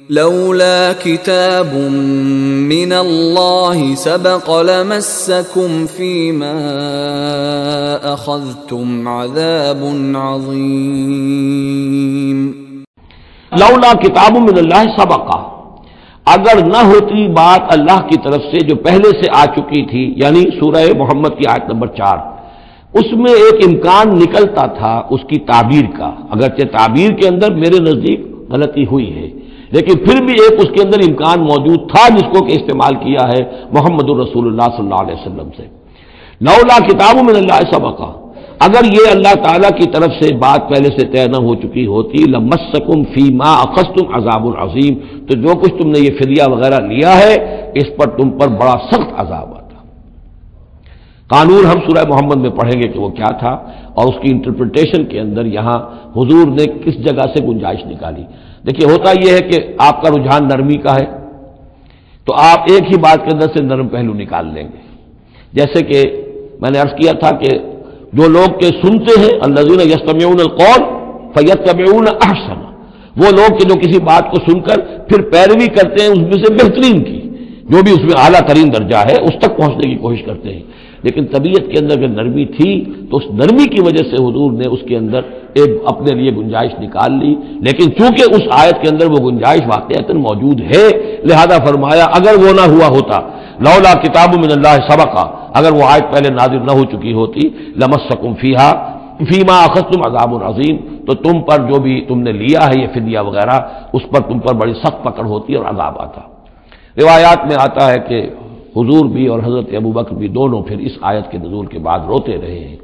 لولا كتاب من الله سبق لمسكم فيما أخذتم عذاب عظيم لولا کتاب من اللہ سبقہ، اگر نہ ہوتی بات اللہ کی طرف سے جو پہلے سے آ چکی تھی، یعنی سورہ محمد کی آیت نمبر 4، اس میں ایک امکان نکلتا تھا اس کی تعبیر کا، اگرچہ تعبیر کے اندر میرے نزدیک غلطی ہوئی ہے، لیکن پھر بھی ایک اس کے اندر امکان موجود تھا جس کو کہ استعمال کیا ہے محمد الرسول اللہ صلی اللہ علیہ وسلم سے۔ لولا کتاب من اللہ سبقہ، اگر یہ اللہ تعالیٰ کی طرف سے بات پہلے سے طے نہ ہو چکی ہوتی، لمسکم فیما اخذتم عذاب عظیم، تو جو کچھ تم نے یہ فدیہ وغیرہ لیا ہے اس پر تم پر بڑا سخت عذاب آتا۔ قانون ہم سورہ محمد میں پڑھیں گے کہ وہ کیا تھا، اور اس کی انٹرپریٹیشن کے اندر یہاں حضور نے کس جگہ سے گنجائش نکالی۔ دیکھیے، ہوتا یہ ہے کہ آپ کا رجحان نرمی کا ہے تو آپ ایک ہی بات کے اندر سے نرم پہلو نکال لیں گے، جیسے کہ میں نے عرض کیا تھا کہ جو لوگ کے سنتے ہیں الذین یستمعون القول فیتبعون احسن، وہ لوگ کہ جو کسی بات کو سن کر پھر پیروی کرتے ہیں اس میں سے بہترین کی، جو بھی اس میں اعلیٰ ترین درجہ ہے اس تک پہنچنے کی کوشش کرتے ہیں۔ لیکن طبیعت کے اندر اگر نرمی تھی تو اس نرمی کی وجہ سے حضور نے اس کے اندر ایک اپنے لیے گنجائش نکال لی، لیکن چونکہ اس آیت کے اندر وہ گنجائش واقعتاً موجود ہے، لہذا فرمایا اگر وہ نہ ہوا ہوتا، لولا کتاب من اللہ سبقہ، اگر وہ آیت پہلے نازل نہ ہو چکی ہوتی، لمسکم فیہا فیما اخذتم عذاب عظیم، تو تم پر جو بھی تم نے لیا ہے یہ فدیہ وغیرہ، اس پر تم پر بڑی سخت پکڑ ہوتی اور عذاب آتا۔ روایات میں آتا ہے کہ حضور بھی اور حضرت ابوبکر بھی دونوں پھر اس آیت کے نزول کے بعد روتے رہے ہیں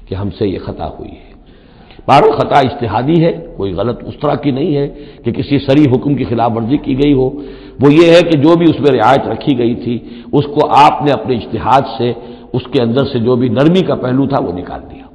کہ ہم سے یہ خطا ہوئی ہے۔ بہرحال خطا اجتہادی ہے، کوئی غلط اس طرح کی نہیں ہے کہ کسی صریح حکم کی خلاف ورزی کی گئی ہو، وہ یہ ہے کہ جو بھی اس میں رعایت رکھی گئی تھی اس کو آپ نے اپنے اجتہاد سے اس کے اندر سے جو بھی نرمی کا پہلو تھا وہ نکال دیا۔